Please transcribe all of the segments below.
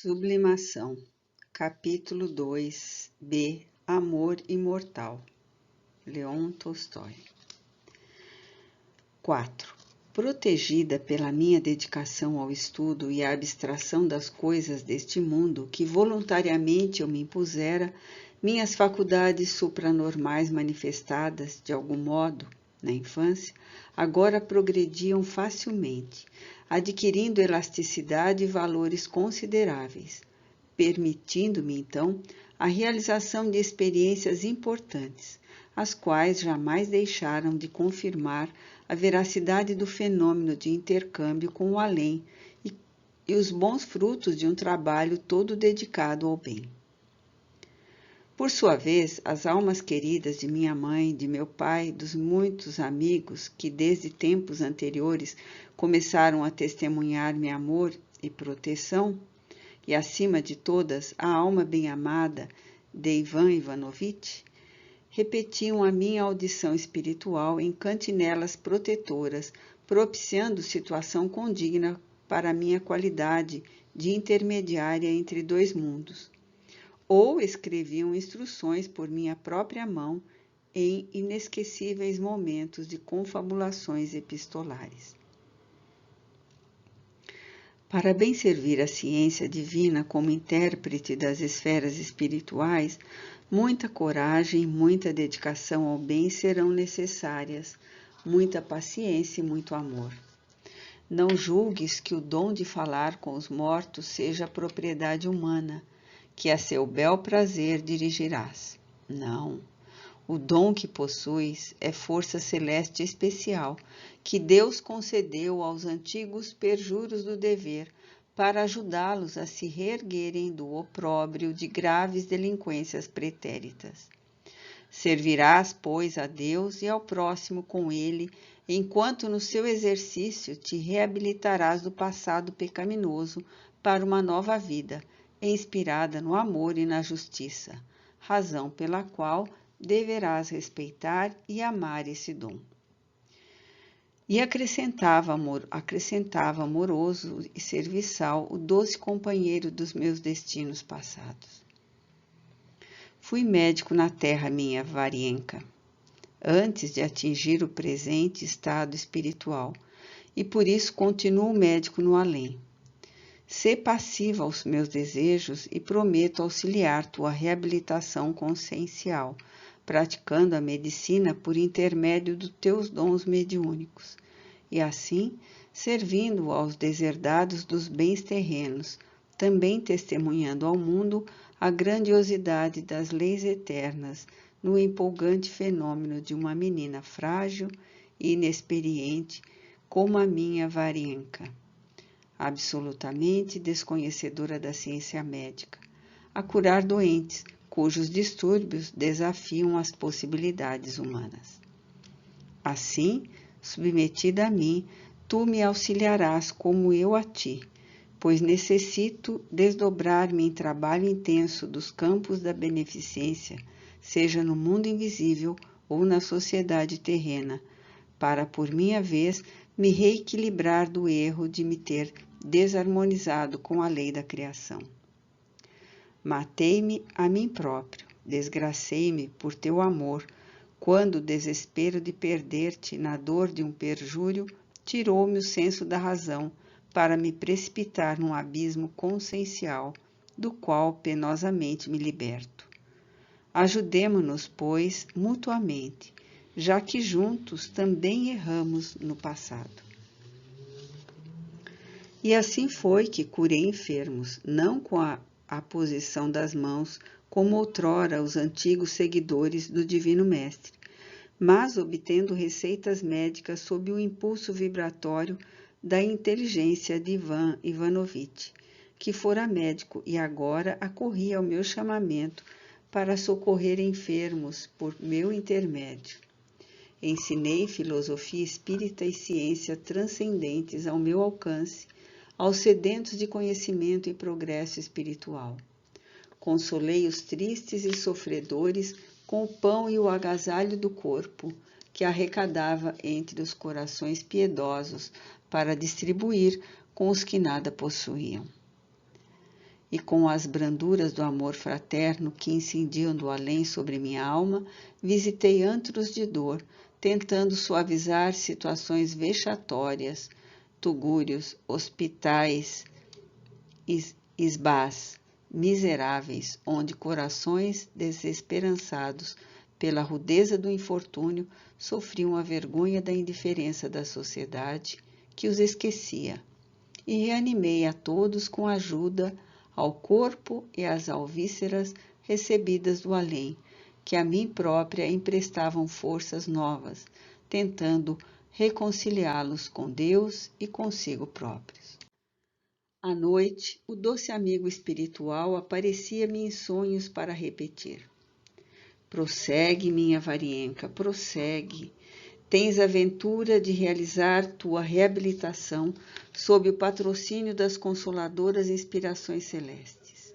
Sublimação, capítulo 2b Amor imortal, Leon Tolstói. 4. Protegida pela minha dedicação ao estudo e à abstração das coisas deste mundo que voluntariamente eu me impusera, minhas faculdades supranormais manifestadas, de algum modo, na infância, agora progrediam facilmente, adquirindo elasticidade e valores consideráveis, permitindo-me, então, a realização de experiências importantes, as quais jamais deixaram de confirmar a veracidade do fenômeno de intercâmbio com o além e os bons frutos de um trabalho todo dedicado ao bem. Por sua vez, as almas queridas de minha mãe, de meu pai, dos muitos amigos que desde tempos anteriores começaram a testemunhar-me amor e proteção, e acima de todas a alma bem-amada de Ivan Ivanovitch, repetiam a minha audição espiritual em cantinelas protetoras, propiciando situação condigna para a minha qualidade de intermediária entre dois mundos. Ou escreviam instruções por minha própria mão em inesquecíveis momentos de confabulações epistolares. Para bem servir a ciência divina como intérprete das esferas espirituais, muita coragem e muita dedicação ao bem serão necessárias, muita paciência e muito amor. Não julgues que o dom de falar com os mortos seja propriedade humana, que a seu bel prazer dirigirás. Não. O dom que possuis é força celeste especial, que Deus concedeu aos antigos perjuros do dever, para ajudá-los a se reerguerem do opróbrio de graves delinquências pretéritas. Servirás, pois, a Deus e ao próximo com ele, enquanto no seu exercício te reabilitarás do passado pecaminoso para uma nova vida, inspirada no amor e na justiça, razão pela qual deverás respeitar e amar esse dom. E acrescentava amoroso e serviçal o doce companheiro dos meus destinos passados. Fui médico na terra, minha Varienka, antes de atingir o presente estado espiritual, e por isso continuo médico no além. Sê passiva aos meus desejos e prometo auxiliar tua reabilitação consciencial, praticando a medicina por intermédio dos teus dons mediúnicos, e assim, servindo aos deserdados dos bens terrenos, também testemunhando ao mundo a grandiosidade das leis eternas no empolgante fenômeno de uma menina frágil e inexperiente como a minha Varienka, absolutamente desconhecedora da ciência médica, a curar doentes cujos distúrbios desafiam as possibilidades humanas. Assim, submetida a mim, tu me auxiliarás como eu a ti, pois necessito desdobrar-me em trabalho intenso dos campos da beneficência, seja no mundo invisível ou na sociedade terrena, para, por minha vez, me reequilibrar do erro de me ter desarmonizado com a lei da criação. Matei-me a mim próprio, desgracei-me por teu amor, quando o desespero de perder-te na dor de um perjúrio tirou-me o senso da razão para me precipitar num abismo consciencial, do qual penosamente me liberto. Ajudemo-nos, pois, mutuamente, já que juntos também erramos no passado. E assim foi que curei enfermos, não com a posição das mãos, como outrora os antigos seguidores do Divino Mestre, mas obtendo receitas médicas sob o impulso vibratório da inteligência de Ivan Ivanovitch, que fora médico e agora acorria ao meu chamamento para socorrer enfermos por meu intermédio. Ensinei filosofia espírita e ciência transcendentes ao meu alcance, aos sedentos de conhecimento e progresso espiritual. Consolei os tristes e sofredores com o pão e o agasalho do corpo, que arrecadava entre os corações piedosos para distribuir com os que nada possuíam. e com as branduras do amor fraterno que incendiam do além sobre minha alma, visitei antros de dor, tentando suavizar situações vexatórias, tugúrios, hospitais, esbás, miseráveis, onde corações desesperançados pela rudeza do infortúnio sofriam a vergonha da indiferença da sociedade que os esquecia. E reanimei a todos com ajuda ao corpo e às alvíceras recebidas do além, que a mim própria emprestavam forças novas, tentando reconciliá-los com Deus e consigo próprios. À noite, o doce amigo espiritual aparecia-me em sonhos para repetir: prossegue, minha varienca, prossegue. Tens a ventura de realizar tua reabilitação sob o patrocínio das consoladoras inspirações celestes.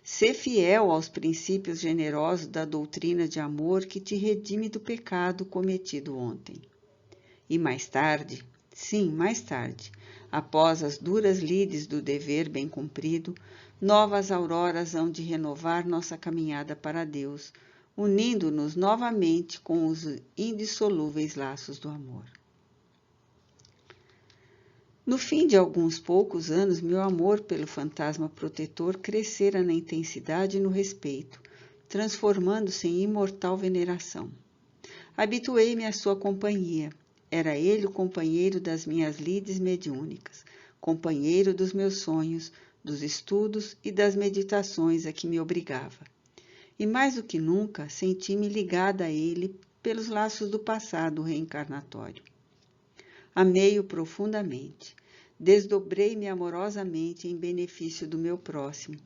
Sê fiel aos princípios generosos da doutrina de amor que te redime do pecado cometido ontem. E mais tarde, sim, mais tarde, após as duras lides do dever bem cumprido, novas auroras hão de renovar nossa caminhada para Deus, unindo-nos novamente com os indissolúveis laços do amor. No fim de alguns poucos anos, meu amor pelo fantasma protetor crescera na intensidade e no respeito, transformando-se em imortal veneração. Habituei-me à sua companhia. Era ele o companheiro das minhas lides mediúnicas, companheiro dos meus sonhos, dos estudos e das meditações a que me obrigava. E mais do que nunca, senti-me ligada a ele pelos laços do passado reencarnatório. Amei-o profundamente. Desdobrei-me amorosamente em benefício do meu próximo,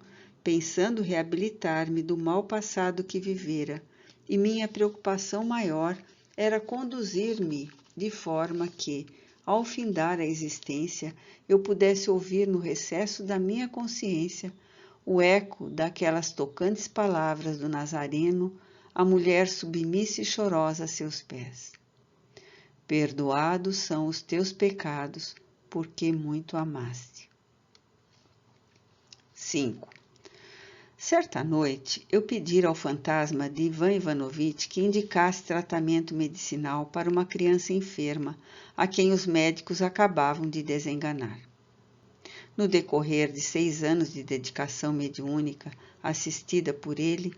pensando reabilitar-me do mal passado que vivera, e minha preocupação maior era conduzir-me de forma que, ao findar a existência, eu pudesse ouvir no recesso da minha consciência o eco daquelas tocantes palavras do Nazareno, a mulher submissa e chorosa a seus pés. Perdoados são os teus pecados, porque muito amaste. 5. Certa noite, eu pedi ao fantasma de Ivan Ivanovitch que indicasse tratamento medicinal para uma criança enferma, a quem os médicos acabavam de desenganar. No decorrer de 6 anos de dedicação mediúnica, assistida por ele,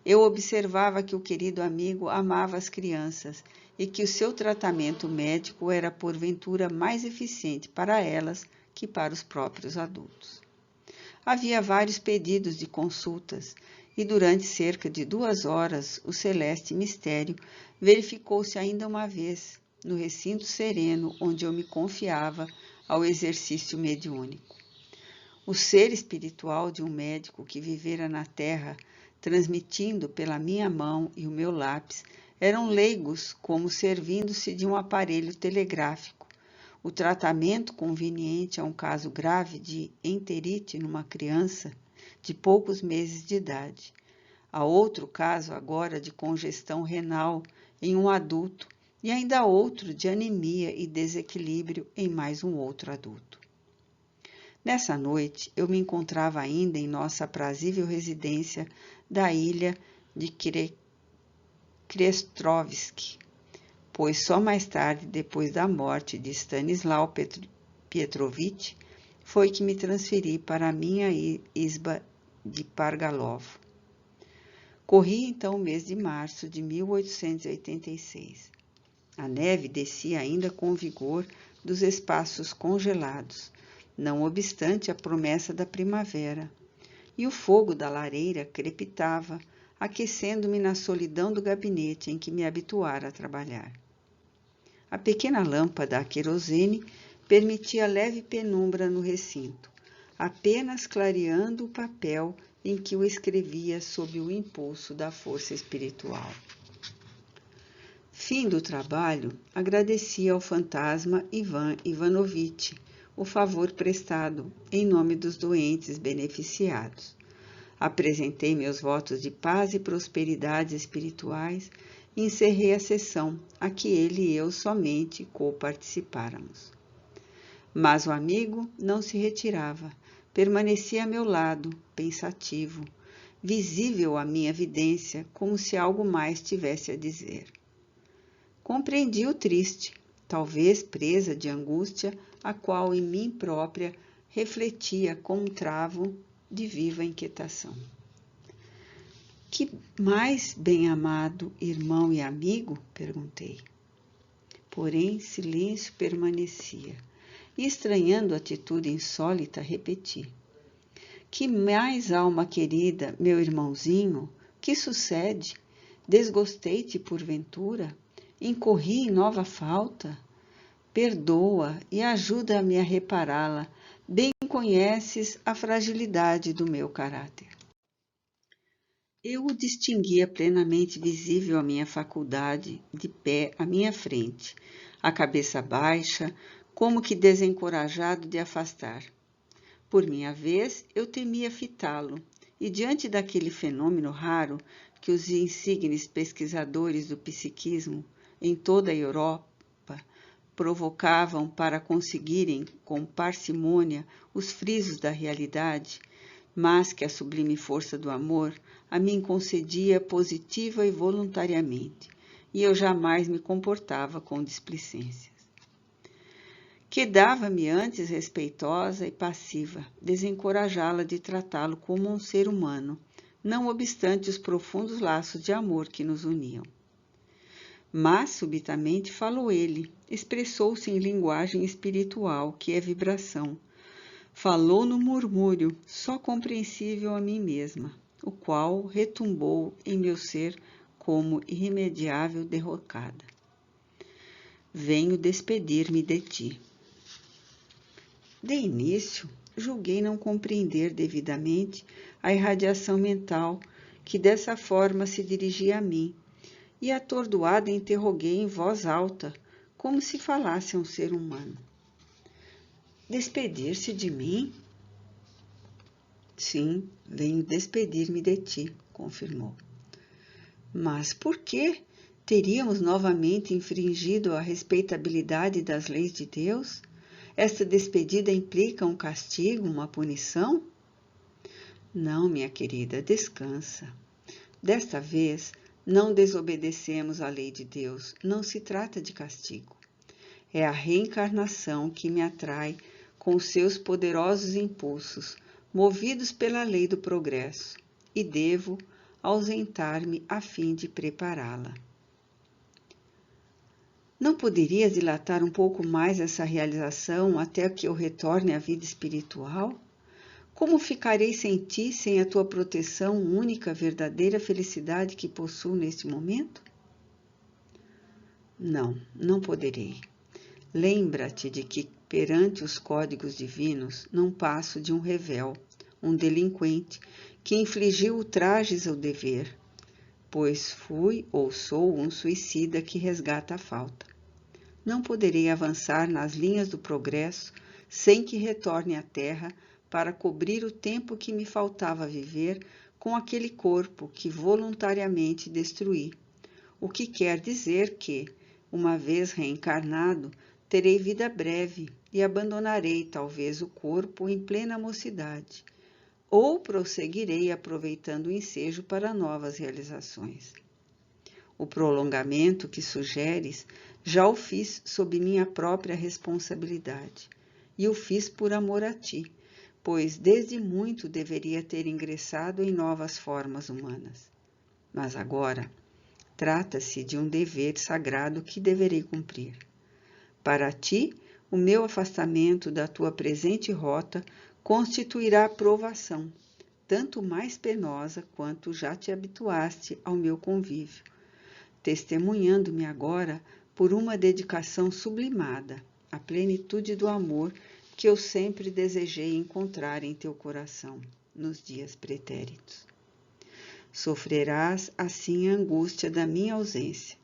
eu observava que o querido amigo amava as crianças e que o seu tratamento médico era porventura mais eficiente para elas que para os próprios adultos. Havia vários pedidos de consultas e durante cerca de 2 horas o celeste mistério verificou-se ainda uma vez no recinto sereno onde eu me confiava ao exercício mediúnico. O ser espiritual de um médico que vivera na terra, transmitindo pela minha mão e o meu lápis, eram leigos como servindo-se de um aparelho telegráfico. O tratamento conveniente a um caso grave de enterite numa criança de poucos meses de idade. A outro caso agora de congestão renal em um adulto e ainda outro de anemia e desequilíbrio em mais um outro adulto. Nessa noite, eu me encontrava ainda em nossa aprazível residência da ilha de Krestovsky, pois só mais tarde, depois da morte de Stanislau Petrovitch, foi que me transferi para a minha isba de Pargalov. Corri então o mês de março de 1886. A neve descia ainda com vigor dos espaços congelados, não obstante a promessa da primavera, e o fogo da lareira crepitava, aquecendo-me na solidão do gabinete em que me habituara a trabalhar. A pequena lâmpada a querosene permitia leve penumbra no recinto, apenas clareando o papel em que o escrevia sob o impulso da força espiritual. Fim do trabalho, agradeci ao fantasma Ivan Ivanovitch o favor prestado em nome dos doentes beneficiados. Apresentei meus votos de paz e prosperidades espirituais e encerrei a sessão, a que ele e eu somente co-participáramos. Mas o amigo não se retirava, permanecia a meu lado, pensativo, visível à minha vidência, como se algo mais tivesse a dizer. Compreendi o triste, talvez presa de angústia, a qual em mim própria refletia com um travo de viva inquietação. Que mais bem-amado irmão e amigo? Perguntei. Porém, silêncio permanecia. E, estranhando a atitude insólita, repeti. Que mais alma querida, meu irmãozinho? Que sucede? Desgostei-te porventura? Incorri em nova falta? Perdoa e ajuda-me a repará-la. Bem conheces a fragilidade do meu caráter. Eu o distinguia plenamente visível à minha faculdade, de pé à minha frente, a cabeça baixa, como que desencorajado de afastar. Por minha vez, eu temia fitá-lo, e diante daquele fenômeno raro que os insignes pesquisadores do psiquismo em toda a Europa provocavam para conseguirem, com parcimônia, os frisos da realidade, mas que a sublime força do amor a mim concedia positiva e voluntariamente, e eu jamais me comportava com displicências. Quedava-me antes respeitosa e passiva, desencorajá-la de tratá-lo como um ser humano, não obstante os profundos laços de amor que nos uniam. Mas, subitamente, falou ele, expressou-se em linguagem espiritual, que é vibração. Falou no murmúrio, só compreensível a mim mesma, o qual retumbou em meu ser como irremediável derrocada. Venho despedir-me de ti. De início, julguei não compreender devidamente a irradiação mental que dessa forma se dirigia a mim, e atordoada interroguei em voz alta, como se falasse a um ser humano. Despedir-se de mim? Sim, venho despedir-me de ti, confirmou. Mas por que teríamos novamente infringido a respeitabilidade das leis de Deus? Esta despedida implica um castigo, uma punição? Não, minha querida, descansa. Desta vez, não desobedecemos à lei de Deus, não se trata de castigo. É a reencarnação que me atrai com seus poderosos impulsos, movidos pela lei do progresso, e devo ausentar-me a fim de prepará-la. Não poderias dilatar um pouco mais essa realização até que eu retorne à vida espiritual? Como ficarei sem ti, sem a tua proteção, única, verdadeira felicidade que possuo neste momento? Não, não poderei. Lembra-te de que, perante os códigos divinos, não passo de um revel, um delinquente, que infligiu ultrajes ao dever, pois fui ou sou um suicida que resgata a falta. Não poderei avançar nas linhas do progresso sem que retorne à terra para cobrir o tempo que me faltava viver com aquele corpo que voluntariamente destruí, o que quer dizer que, uma vez reencarnado, terei vida breve e abandonarei talvez o corpo em plena mocidade, ou prosseguirei aproveitando o ensejo para novas realizações. O prolongamento que sugeres já o fiz sob minha própria responsabilidade, e o fiz por amor a ti, pois desde muito deveria ter ingressado em novas formas humanas. Mas agora, trata-se de um dever sagrado que deverei cumprir. Para ti, o meu afastamento da tua presente rota constituirá provação, tanto mais penosa quanto já te habituaste ao meu convívio, testemunhando-me agora por uma dedicação sublimada, a plenitude do amor que eu sempre desejei encontrar em teu coração, nos dias pretéritos. Sofrerás assim a angústia da minha ausência,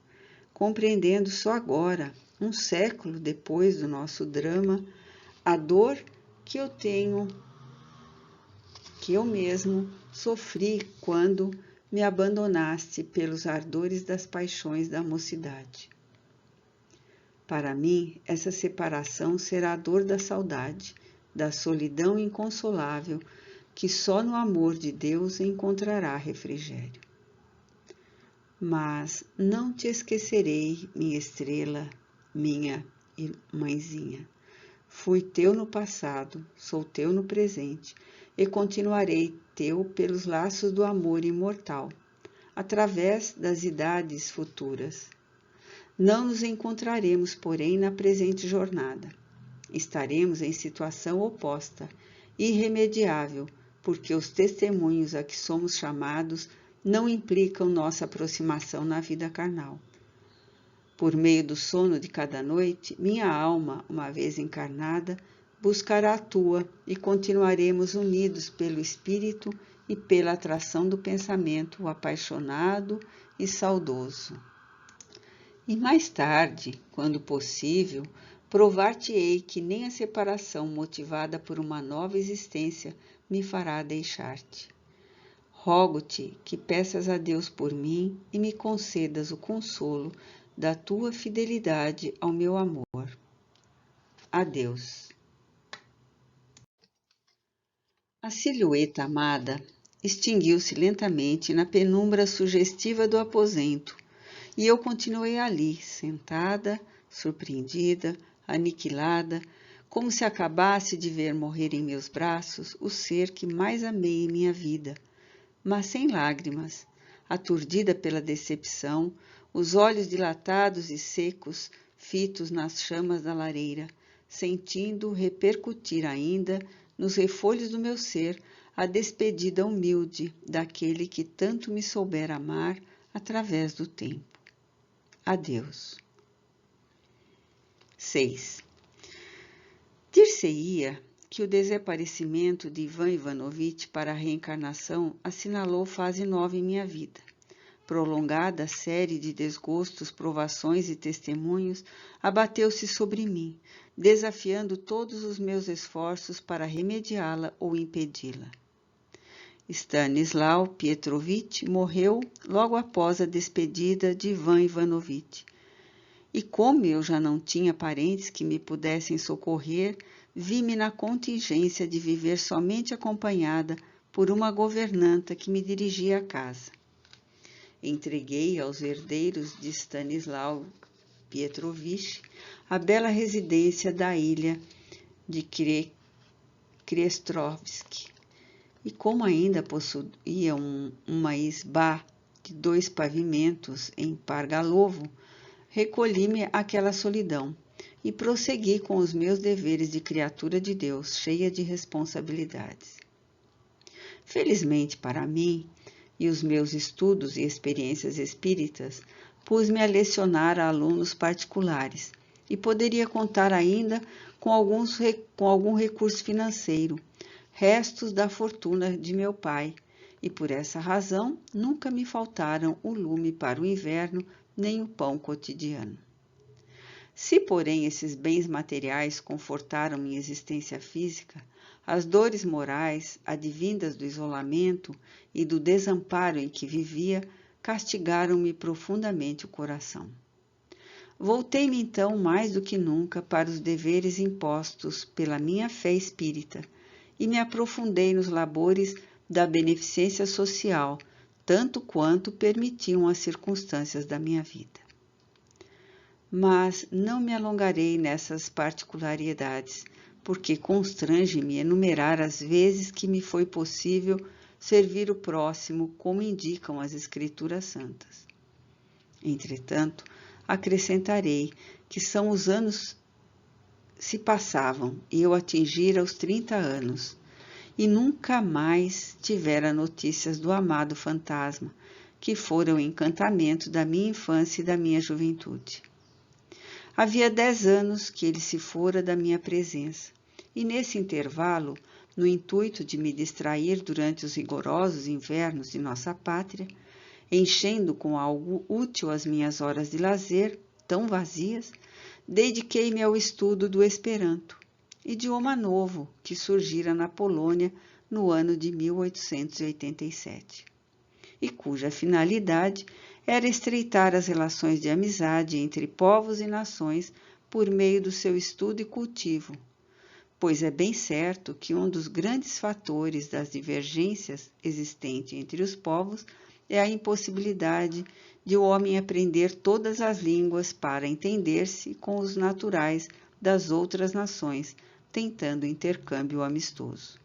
compreendendo só agora, um século depois do nosso drama, a dor que eu mesmo sofri quando me abandonaste pelos ardores das paixões da mocidade. Para mim, essa separação será a dor da saudade, da solidão inconsolável que só no amor de Deus encontrará refrigério. Mas não te esquecerei, minha estrela, minha mãezinha. Fui teu no passado, sou teu no presente e continuarei teu pelos laços do amor imortal, através das idades futuras. Não nos encontraremos, porém, na presente jornada. Estaremos em situação oposta, irremediável, porque os testemunhos a que somos chamados não implicam nossa aproximação na vida carnal. Por meio do sono de cada noite, minha alma, uma vez encarnada, buscará a tua e continuaremos unidos pelo espírito e pela atração do pensamento apaixonado e saudoso. E mais tarde, quando possível, provar-te-ei que nem a separação motivada por uma nova existência me fará deixar-te. Rogo-te que peças a Deus por mim e me concedas o consolo da tua fidelidade ao meu amor. Adeus. A silhueta amada extinguiu-se lentamente na penumbra sugestiva do aposento, e eu continuei ali, sentada, surpreendida, aniquilada, como se acabasse de ver morrer em meus braços o ser que mais amei em minha vida, mas sem lágrimas, aturdida pela decepção, os olhos dilatados e secos, fitos nas chamas da lareira, sentindo repercutir ainda nos refolhos do meu ser a despedida humilde daquele que tanto me soubera amar através do tempo. Adeus. 6. Dir-se-ia que o desaparecimento de Ivan Ivanovitch para a reencarnação assinalou fase nova em minha vida. Prolongada série de desgostos, provações e testemunhos abateu-se sobre mim, desafiando todos os meus esforços para remediá-la ou impedi-la. Stanislau Pietrovitch morreu logo após a despedida de Ivan Ivanovitch. E como eu já não tinha parentes que me pudessem socorrer, vi-me na contingência de viver somente acompanhada por uma governanta que me dirigia a casa. Entreguei aos herdeiros de Stanislau Pietrovitch a bela residência da ilha de Krestovsk. E como ainda possuía uma isba de 2 pavimentos em Pargalovo, recolhi-me àquela solidão e prossegui com os meus deveres de criatura de Deus, cheia de responsabilidades. Felizmente para mim, e os meus estudos e experiências espíritas, pus-me a lecionar a alunos particulares e poderia contar ainda com algum recurso financeiro, restos da fortuna de meu pai, e por essa razão nunca me faltaram o lume para o inverno nem o pão cotidiano. Se, porém, esses bens materiais confortaram minha existência física, as dores morais, advindas do isolamento e do desamparo em que vivia, castigaram-me profundamente o coração. Voltei-me então mais do que nunca para os deveres impostos pela minha fé espírita e me aprofundei nos labores da beneficência social, tanto quanto permitiam as circunstâncias da minha vida. Mas não me alongarei nessas particularidades, porque constrange-me enumerar as vezes que me foi possível servir o próximo, como indicam as Escrituras Santas. Entretanto, acrescentarei que são os anos se passavam e eu atingira os 30 anos, e nunca mais tivera notícias do amado fantasma, que fora o encantamento da minha infância e da minha juventude. Havia 10 anos que ele se fora da minha presença, e nesse intervalo, no intuito de me distrair durante os rigorosos invernos de nossa pátria, enchendo com algo útil as minhas horas de lazer, tão vazias, dediquei-me ao estudo do Esperanto, idioma novo que surgira na Polônia no ano de 1887, e cuja finalidade era estreitar as relações de amizade entre povos e nações por meio do seu estudo e cultivo, pois é bem certo que um dos grandes fatores das divergências existentes entre os povos é a impossibilidade de o homem aprender todas as línguas para entender-se com os naturais das outras nações, tentando intercâmbio amistoso.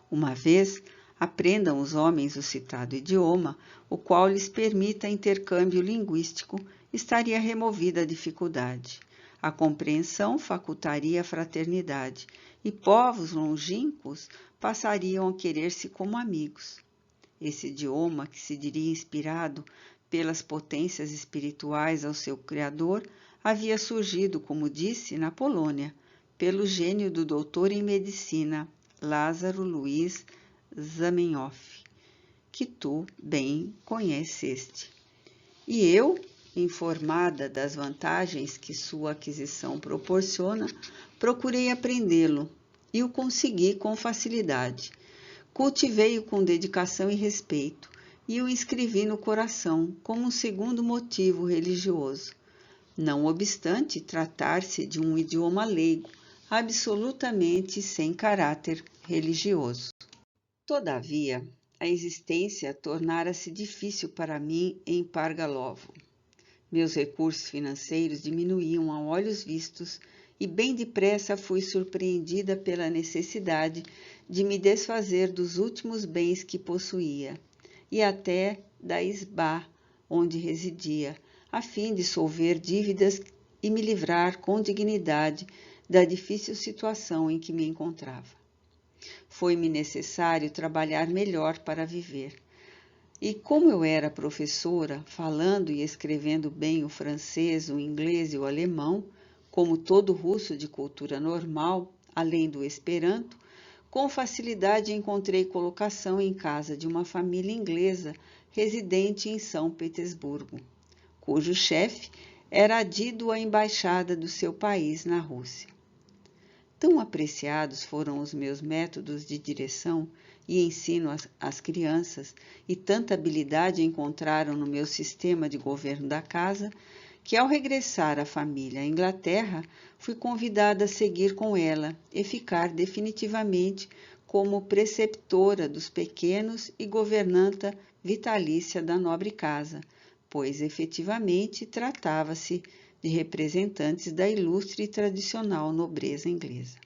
Uma vez aprendam os homens o citado idioma, o qual lhes permita intercâmbio linguístico, estaria removida a dificuldade. A compreensão facultaria a fraternidade, e povos longínquos passariam a querer-se como amigos. Esse idioma, que se diria inspirado pelas potências espirituais ao seu criador, havia surgido, como disse, na Polônia, pelo gênio do doutor em medicina, Lázaro Luiz Zamenhof, que tu bem conheceste. E eu, informada das vantagens que sua aquisição proporciona, procurei aprendê-lo e o consegui com facilidade. Cultivei-o com dedicação e respeito e o inscrevi no coração como um segundo motivo religioso, não obstante tratar-se de um idioma leigo, absolutamente sem caráter religioso. Todavia, a existência tornara-se difícil para mim em Pargalovo. Meus recursos financeiros diminuíam a olhos vistos e bem depressa fui surpreendida pela necessidade de me desfazer dos últimos bens que possuía e até da isbá onde residia, a fim de solver dívidas e me livrar com dignidade da difícil situação em que me encontrava. Foi-me necessário trabalhar melhor para viver. E como eu era professora, falando e escrevendo bem o francês, o inglês e o alemão, como todo russo de cultura normal, além do esperanto, com facilidade encontrei colocação em casa de uma família inglesa residente em São Petersburgo, cujo chefe era adido à embaixada do seu país na Rússia. Tão apreciados foram os meus métodos de direção e ensino às crianças, e tanta habilidade encontraram no meu sistema de governo da casa, que ao regressar à família à Inglaterra, fui convidada a seguir com ela e ficar definitivamente como preceptora dos pequenos e governanta vitalícia da nobre casa, pois efetivamente tratava-se de representantes da ilustre e tradicional nobreza inglesa.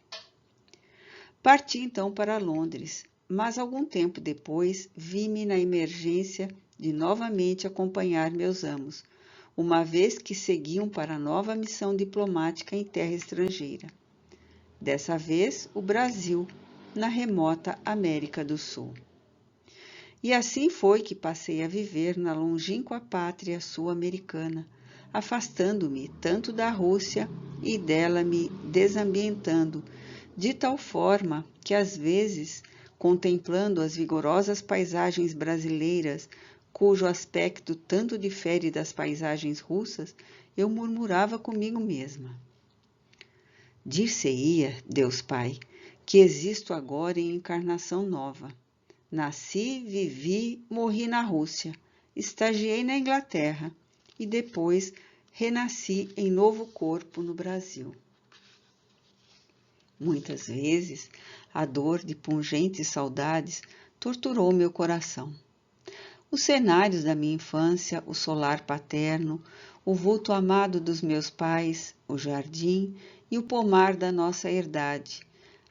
Parti então para Londres, mas algum tempo depois vi-me na emergência de novamente acompanhar meus amos, uma vez que seguiam para nova missão diplomática em terra estrangeira. Dessa vez, o Brasil, na remota América do Sul. E assim foi que passei a viver na longínqua pátria sul-americana, afastando-me tanto da Rússia e dela me desambientando, de tal forma que às vezes, contemplando as vigorosas paisagens brasileiras, cujo aspecto tanto difere das paisagens russas, eu murmurava comigo mesma. Dir-se-ia, Deus Pai, que existo agora em encarnação nova. Nasci, vivi, morri na Rússia, estagiei na Inglaterra e depois renasci em novo corpo no Brasil. Muitas vezes, a dor de pungentes saudades torturou meu coração. Os cenários da minha infância, o solar paterno, o vulto amado dos meus pais, o jardim e o pomar da nossa herdade,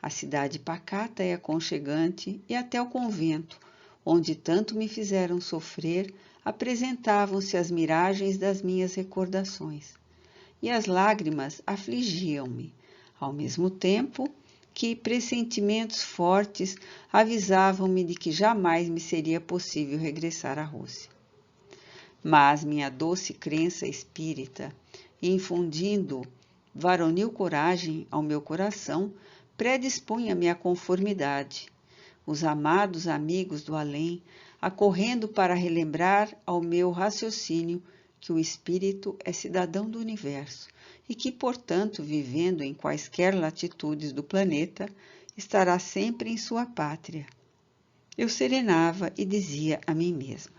a cidade pacata e aconchegante e até o convento, onde tanto me fizeram sofrer, apresentavam-se as miragens das minhas recordações. E as lágrimas afligiam-me, ao mesmo tempo que pressentimentos fortes avisavam-me de que jamais me seria possível regressar à Rússia. Mas minha doce crença espírita, infundindo varonil coragem ao meu coração, predispunha-me à conformidade. Os amados amigos do além, acorrendo para relembrar ao meu raciocínio que o espírito é cidadão do universo e que, portanto, vivendo em quaisquer latitudes do planeta, estará sempre em sua pátria. Eu serenava e dizia a mim mesma: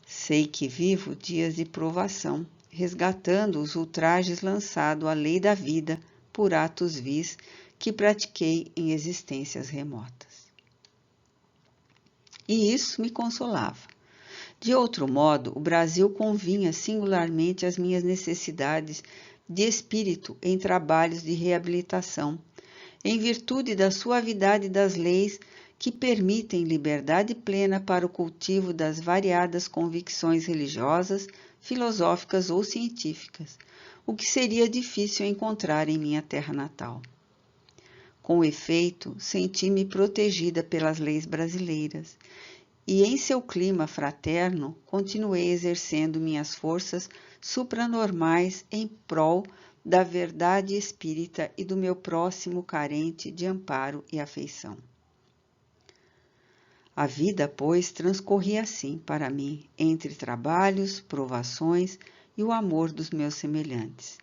sei que vivo dias de provação, resgatando os ultrajes lançados à lei da vida por atos vis que pratiquei em existências remotas. E isso me consolava. De outro modo, o Brasil convinha singularmente às minhas necessidades de espírito em trabalhos de reabilitação, em virtude da suavidade das leis que permitem liberdade plena para o cultivo das variadas convicções religiosas, filosóficas ou científicas, o que seria difícil encontrar em minha terra natal. Com efeito, senti-me protegida pelas leis brasileiras, e em seu clima fraterno continuei exercendo minhas forças supranormais em prol da verdade espírita e do meu próximo carente de amparo e afeição. A vida, pois, transcorria assim para mim, entre trabalhos, provações e o amor dos meus semelhantes.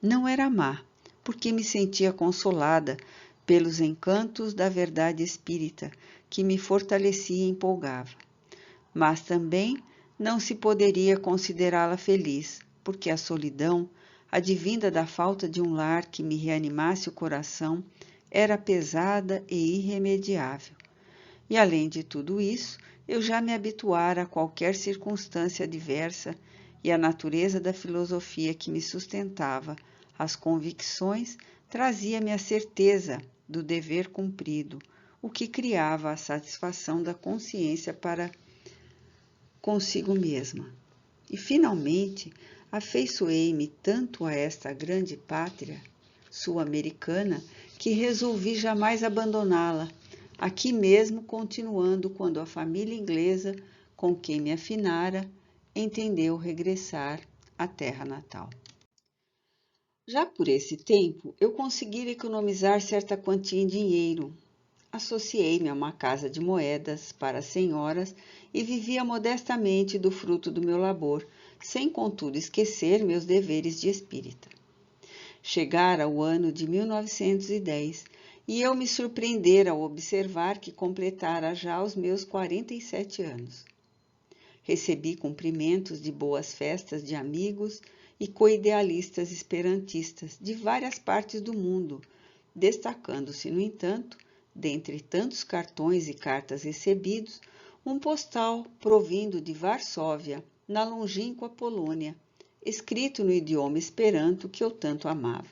Não era má, porque me sentia consolada pelos encantos da verdade espírita, que me fortalecia e empolgava. Mas também não se poderia considerá-la feliz, porque a solidão, advinda da falta de um lar que me reanimasse o coração, era pesada e irremediável. E além de tudo isso, eu já me habituara a qualquer circunstância adversa e a natureza da filosofia que me sustentava, as convicções, trazia-me a certeza do dever cumprido, o que criava a satisfação da consciência para consigo mesma. E, finalmente, afeiçoei-me tanto a esta grande pátria sul-americana que resolvi jamais abandoná-la, aqui mesmo continuando quando a família inglesa, com quem me afinara, entendeu regressar à terra natal. Já por esse tempo, eu consegui economizar certa quantia em dinheiro. Associei-me a uma casa de moedas para as senhoras e vivia modestamente do fruto do meu labor, sem contudo esquecer meus deveres de espírita. Chegara o ano de 1910 e eu me surpreendera ao observar que completara já os meus 47 anos. Recebi cumprimentos de boas festas de amigos e coidealistas esperantistas de várias partes do mundo, destacando-se, no entanto, dentre tantos cartões e cartas recebidos, um postal provindo de Varsóvia, na longínqua Polônia, escrito no idioma esperanto que eu tanto amava.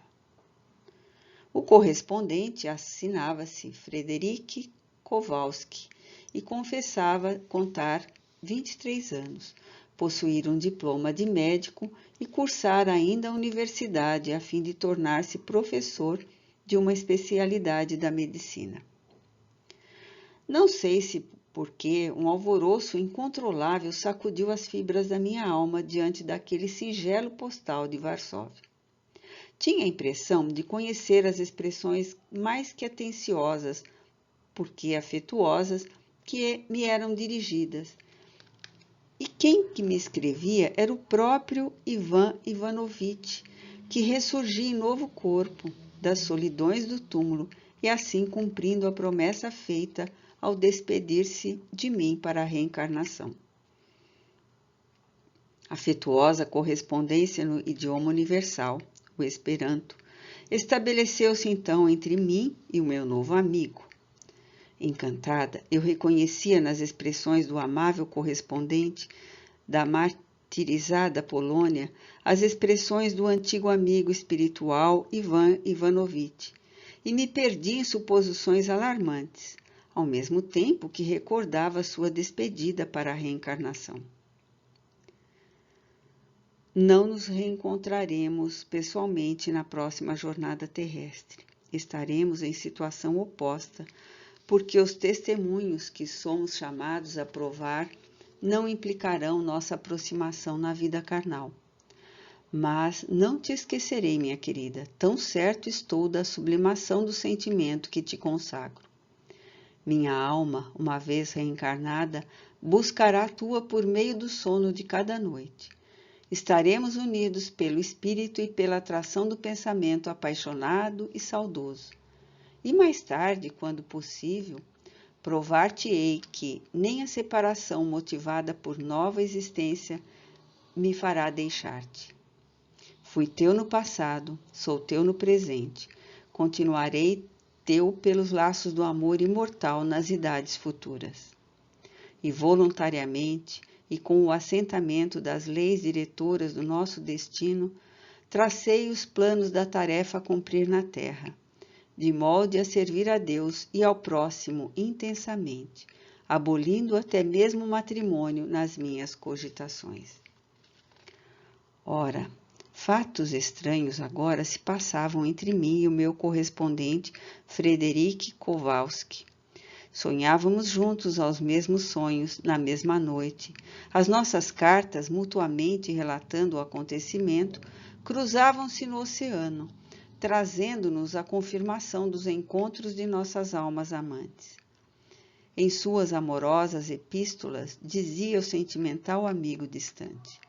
O correspondente assinava-se Frederic Kowalski e confessava contar 23 anos, possuir um diploma de médico e cursar ainda a universidade a fim de tornar-se professor de uma especialidade da medicina. Não sei se porque um alvoroço incontrolável sacudiu as fibras da minha alma diante daquele singelo postal de Varsóvia. Tinha a impressão de conhecer as expressões mais que atenciosas, porque afetuosas, que me eram dirigidas. E quem que me escrevia era o próprio Ivan Ivanovitch, que ressurgia em novo corpo das solidões do túmulo e assim cumprindo a promessa feita ao despedir-se de mim para a reencarnação. Afetuosa correspondência no idioma universal, o Esperanto, estabeleceu-se então entre mim e o meu novo amigo. Encantada, eu reconhecia nas expressões do amável correspondente da martirizada Polônia as expressões do antigo amigo espiritual Ivan Ivanovitch e me perdi em suposições alarmantes, ao mesmo tempo que recordava sua despedida para a reencarnação. Não nos reencontraremos pessoalmente na próxima jornada terrestre. Estaremos em situação oposta, porque os testemunhos que somos chamados a provar não implicarão nossa aproximação na vida carnal. Mas não te esquecerei, minha querida, tão certo estou da sublimação do sentimento que te consagro. Minha alma, uma vez reencarnada, buscará a tua por meio do sono de cada noite. Estaremos unidos pelo espírito e pela atração do pensamento apaixonado e saudoso. E mais tarde, quando possível, provar-te-ei que nem a separação motivada por nova existência me fará deixar-te. Fui teu no passado, sou teu no presente. Continuarei teu pelos laços do amor imortal nas idades futuras. E voluntariamente, e com o assentamento das leis diretoras do nosso destino, tracei os planos da tarefa a cumprir na terra, de molde a servir a Deus e ao próximo intensamente, abolindo até mesmo o matrimônio nas minhas cogitações. Ora, fatos estranhos agora se passavam entre mim e o meu correspondente Frederic Kowalski. Sonhávamos juntos aos mesmos sonhos, na mesma noite. As nossas cartas, mutuamente relatando o acontecimento, cruzavam-se no oceano, trazendo-nos a confirmação dos encontros de nossas almas amantes. Em suas amorosas epístolas, dizia o sentimental amigo distante: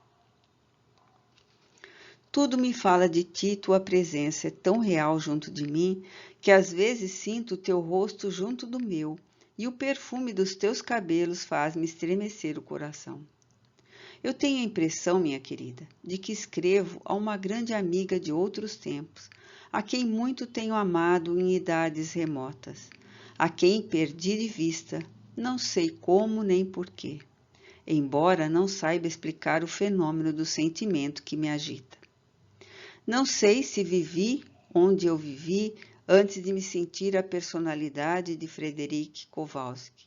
tudo me fala de ti, tua presença é tão real junto de mim, que às vezes sinto o teu rosto junto do meu, e o perfume dos teus cabelos faz-me estremecer o coração. Eu tenho a impressão, minha querida, de que escrevo a uma grande amiga de outros tempos, a quem muito tenho amado em idades remotas, a quem perdi de vista, não sei como nem porquê, embora não saiba explicar o fenômeno do sentimento que me agita. Não sei se vivi onde eu vivi antes de me sentir a personalidade de Frederic Kowalski.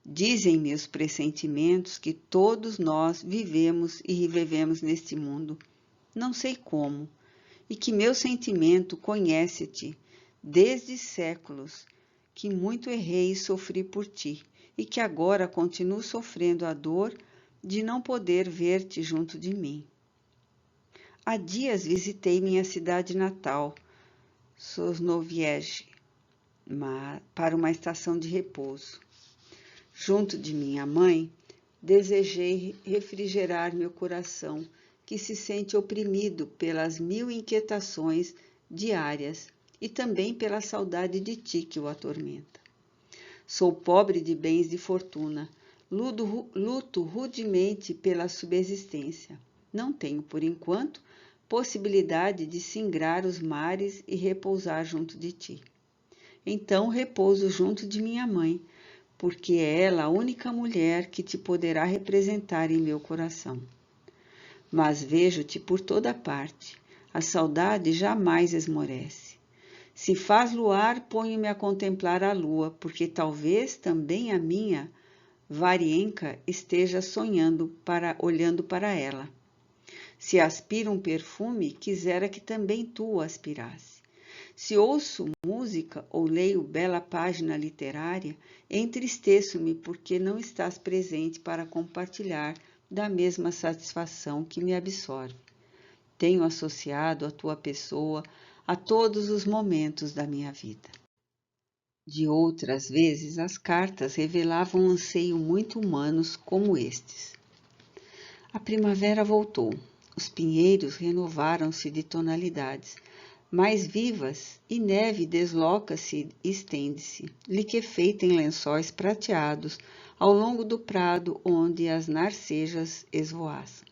Dizem-me os pressentimentos que todos nós vivemos e revivemos neste mundo, não sei como, e que meu sentimento conhece-te desde séculos, que muito errei e sofri por ti, e que agora continuo sofrendo a dor de não poder ver-te junto de mim. Há dias visitei minha cidade natal, Sosnowiec, para uma estação de repouso. Junto de minha mãe, desejei refrigerar meu coração, que se sente oprimido pelas 1000 inquietações diárias e também pela saudade de ti que o atormenta. Sou pobre de bens de fortuna, luto rudemente pela subsistência. Não tenho, por enquanto, possibilidade de singrar os mares e repousar junto de ti. Então repouso junto de minha mãe, porque é ela a única mulher que te poderá representar em meu coração. Mas vejo-te por toda parte, a saudade jamais esmorece. Se faz luar, ponho-me a contemplar a lua, porque talvez também a minha Varienka esteja olhando para ela. Se aspiro um perfume, quisera que também tu o aspirasse. Se ouço música ou leio bela página literária, entristeço-me porque não estás presente para compartilhar da mesma satisfação que me absorve. Tenho associado a tua pessoa a todos os momentos da minha vida. De outras vezes, as cartas revelavam um anseio muito humanos como estes. A primavera voltou. Os pinheiros renovaram-se de tonalidades mais vivas e neve desloca-se e estende-se, liquefeita em lençóis prateados ao longo do prado onde as narcejas esvoaçam.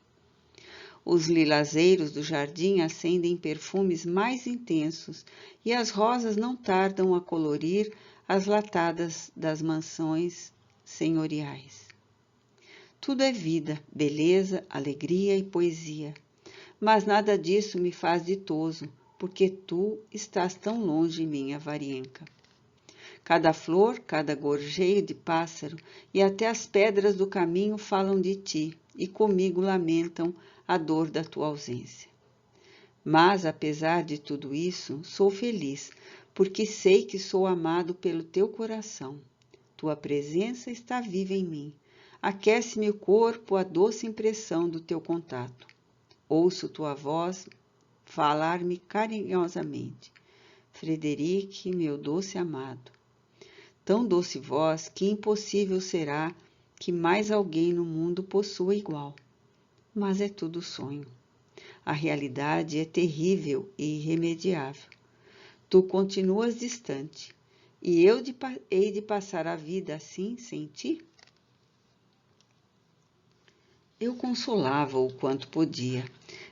Os lilazeiros do jardim acendem perfumes mais intensos e as rosas não tardam a colorir as latadas das mansões senhoriais. Tudo é vida, beleza, alegria e poesia. Mas nada disso me faz ditoso, porque tu estás tão longe, minha Varienka. Cada flor, cada gorjeio de pássaro e até as pedras do caminho falam de ti e comigo lamentam a dor da tua ausência. Mas, apesar de tudo isso, sou feliz, porque sei que sou amado pelo teu coração. Tua presença está viva em mim. Aquece-me o corpo a doce impressão do teu contato. Ouço tua voz falar-me carinhosamente. Frederic, meu doce amado. Tão doce voz que impossível será que mais alguém no mundo possua igual. Mas é tudo sonho. A realidade é terrível e irremediável. Tu continuas distante, e eu hei de passar a vida assim sem ti? Eu consolava-o quanto podia.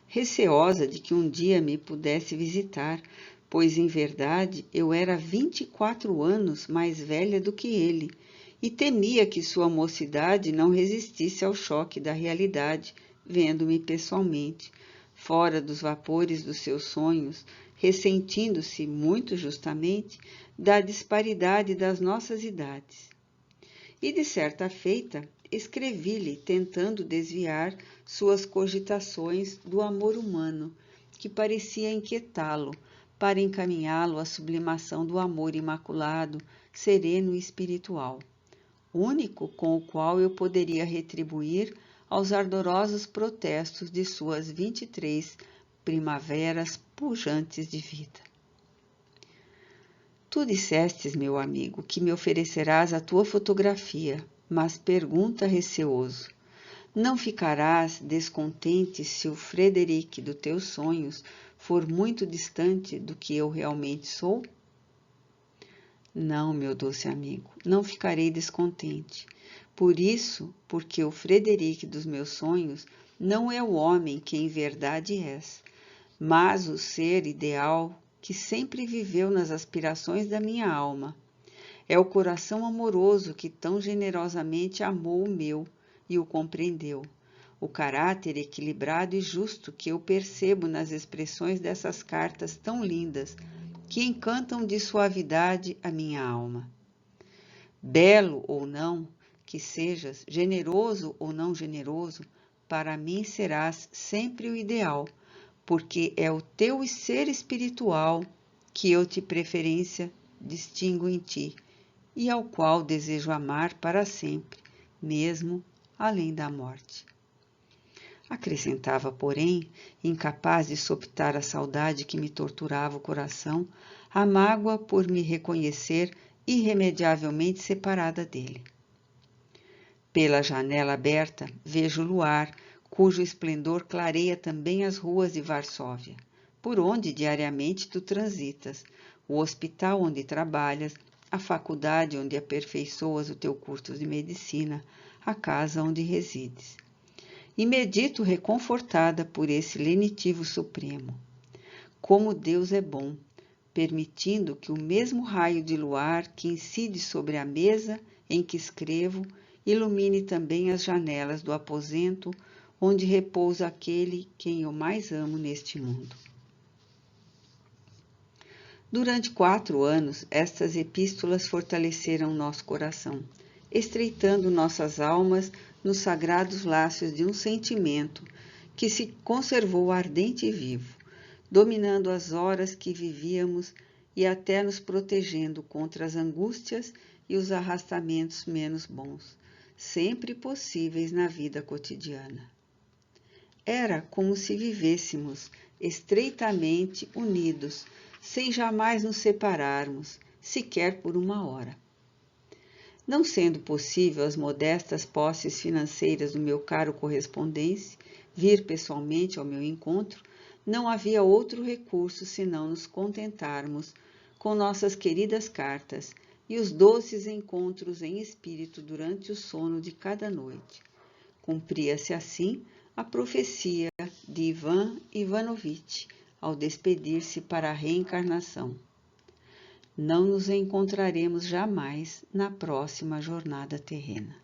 receosa de que um dia me pudesse visitar, pois em verdade eu era 24 anos mais velha do que ele, e temia que sua mocidade não resistisse ao choque da realidade, vendo-me pessoalmente, fora dos vapores dos seus sonhos, ressentindo-se, muito justamente, da disparidade das nossas idades. E de certa feita, escrevi-lhe tentando desviar suas cogitações do amor humano, que parecia inquietá-lo, para encaminhá-lo à sublimação do amor imaculado, sereno e espiritual, único com o qual eu poderia retribuir aos ardorosos protestos de suas 23 primaveras pujantes de vida. Tu dissestes, meu amigo, que me oferecerás a tua fotografia, mas pergunta receoso: não ficarás descontente se o Frederic dos teus sonhos for muito distante do que eu realmente sou? Não, meu doce amigo, não ficarei descontente. Por isso, porque o Frederic dos meus sonhos não é o homem que em verdade és, mas o ser ideal que sempre viveu nas aspirações da minha alma. É o coração amoroso que tão generosamente amou o meu e o compreendeu. O caráter equilibrado e justo que eu percebo nas expressões dessas cartas tão lindas, que encantam de suavidade a minha alma. Belo ou não que sejas, generoso ou não generoso, para mim serás sempre o ideal, porque é o teu ser espiritual que eu de preferência distingo em ti e ao qual desejo amar para sempre, mesmo além da morte. Acrescentava, porém, incapaz de soptar a saudade que me torturava o coração, a mágoa por me reconhecer irremediavelmente separada dele. Pela janela aberta vejo o luar, cujo esplendor clareia também as ruas de Varsóvia, por onde diariamente tu transitas, o hospital onde trabalhas, a faculdade onde aperfeiçoas o teu curso de medicina, a casa onde resides. E medito reconfortada por esse lenitivo supremo. Como Deus é bom, permitindo que o mesmo raio de luar que incide sobre a mesa em que escrevo ilumine também as janelas do aposento onde repousa aquele quem eu mais amo neste mundo. Durante 4 anos, estas epístolas fortaleceram nosso coração, estreitando nossas almas nos sagrados laços de um sentimento que se conservou ardente e vivo, dominando as horas que vivíamos e até nos protegendo contra as angústias e os arrastamentos menos bons, sempre possíveis na vida cotidiana. Era como se vivêssemos estreitamente unidos, sem jamais nos separarmos, sequer por uma hora. Não sendo possível as modestas posses financeiras do meu caro correspondente vir pessoalmente ao meu encontro, não havia outro recurso senão nos contentarmos com nossas queridas cartas e os doces encontros em espírito durante o sono de cada noite. Cumpria-se assim a profecia de Ivan Ivanovitch ao despedir-se para a reencarnação. Não nos encontraremos jamais na próxima jornada terrena.